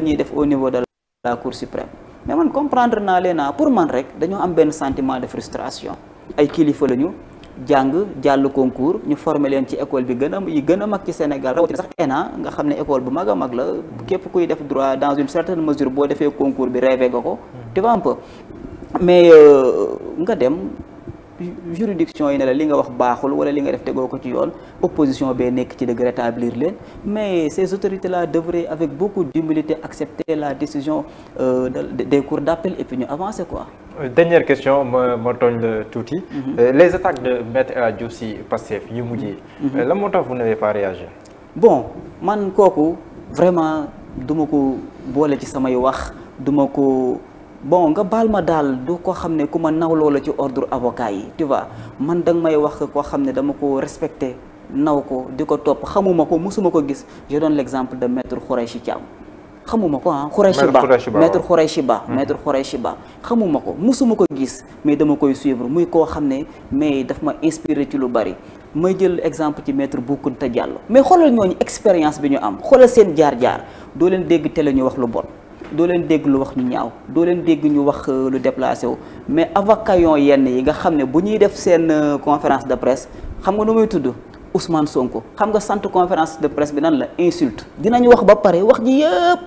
ñuy def au niveau de la Cour suprême mais man comprendre naa leen pour man rek dañoo am benn sentiment de frustration ay kilifa lañu jàng jàll concours ñu former leen ci école bi gën a mag ci Sénégal rawatina sax ENA nga xam ne école bu mag a mag la képp kuy def droit dans une certaine mesure boo defee concours bi rêvé nga ko tu vois un peu mais nga dem juridiction yi ne la li nga wax baaxul wala li nga def tegoo ko ci yoon opposition bee nekk ci dëgg rétablir leen mais ces autorités là devraient avec beaucoup d'humilité accepter la décision des cours d'appel et puis ñu avancer quoi. Dernière question ma tooñ la tuuti. Les attaques de Maître El Hadji Diouf si Pastef yu mujjee. lan moo tax vous n'avez pas réagi? bon man kooku vraiment duma ko boole ci samay wax duma ko. bon nga baal ma daal du ko xam ne ku ma nawloo la ci ordre avocat yi tu vois man danga may wax koo xam ne dama ko respecté naw ko di ko topp xamuma ko musuma ko gis je donne l'exemple de maître Khoureychi Thiam xamuma ko maître Khoureychi Ba xamuma ko musuma ko gis mais dama koy suivre muy koo xam ne mais daf ma inspiré ci lu bari may jël exemple ci maître Boukounta Diallo mais xoolal ñooñu expérience bi ñu am xoolal seen jaar-jaar doo leen dégg télé ñu wax lu bon doo leen dégg lu wax ñu ñaaw doo leen dégg ñu wax lu déplacé wu mais avocat yenn yi nga xam ne bu ñuy def seen conférence de presse xam nga nu muy tudd Ousmane Sonko xam nga sant conférence de presse bi nan la insulte dinañu wax ba pare wax ji yëpp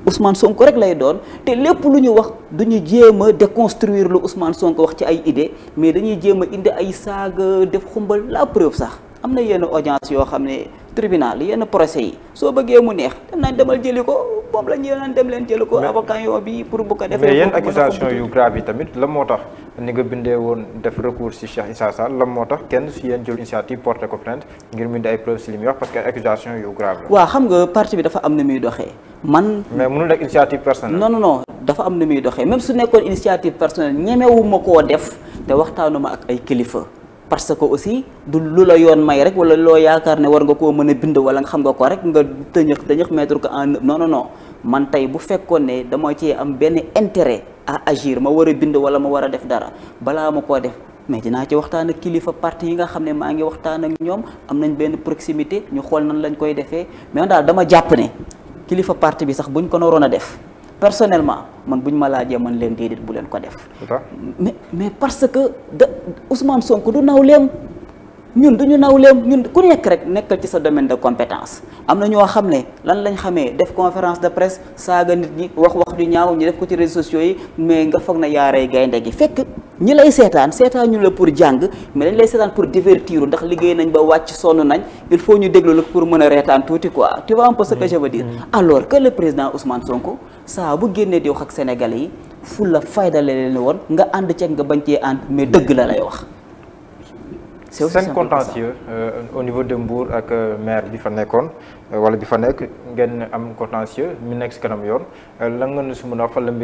Ousmane Sonko rek lay doon te lépp lu ñu wax duñu jéem a déconstruire lu Ousmane Sonko wax ci ay idée mais dañuy jéem a indi ay saaga def xumbal la preuve sax am na yenn audience yoo xam ne tribunal yenn procès yi soo bëggee mu neex dem nañ demal jëli ko moom la ñu naan dem leen jëli ko avocat yoo bi pour bu ko defee mais yenn accusation yu grave yi tamit lan moo tax ni nga bindee woon def recours ci Cheikh Issa Sall lan moo tax kenn si yéen jël initiative porté ko plainte ngir mu indi ay preuves ci li muy wax parce que accusation yu grave la. waaw xam nga parti bi dafa am na muy doxee man. mais mënul nekk initiative personnelle. non dafa am na muy doxee même su nekkoon initiative personnelle ñemewuma koo def te waxtaanuma ak ay kilifa. parce que aussi du lu la yoon may rek wala loo yaakaar ne war nga koo mën a bind wala nga xam nga ko rek nga tëñëx mettre ko en non man tey bu fekkoon ne dama ci am benn intérêt à agir ma war a bind wala ma war a def dara balaa ma koo def mais dinaa ci waxtaan ak kilifa parti yi nga xam ne maa ngi waxtaan ak ñoom am nañ benn proximité ñu xool nan lañ koy defee mais daal dama jàpp ne kilifa parti bi sax buñ ko naroon a def personnellement man buñ ma laajee man leen déedéet bu leen ko def. mais parce que Ousmane Sonko du nawleem ñun duñu nawleem ñun ku nekk rek nekkal ci sa domaine de compétence am na ñoo xam ne lan lañ xamee def conférence de presse saaga nit ñi wax ju ñaaw ñu def ko ci réseaux sociaux yi mais nga foog na yaaree gaynde gi fekk ñi lay seetaan ñu la pour jàng mais dañ lay seetaan pour divertir ndax liggéey nañ ba wàcc sonn nañ il faut ñu déglu la pour mën a reetaan tuuti quoi tu vois un peu ce que je veux dire. alors que le président Ousmane Sonko saa bu génnee di wax ak Sénégalais yi fu la faydale leen woon nga ànd ceeg nga bañ cee ànd mais dëgg la lay wax. seen contentieux au niveau de Mbour ak maire bi fa nekkoon wala bi fa nekk ngeen am contentieux mi nekk si kanam yoon lan nga nu si mën a wax fan la mbir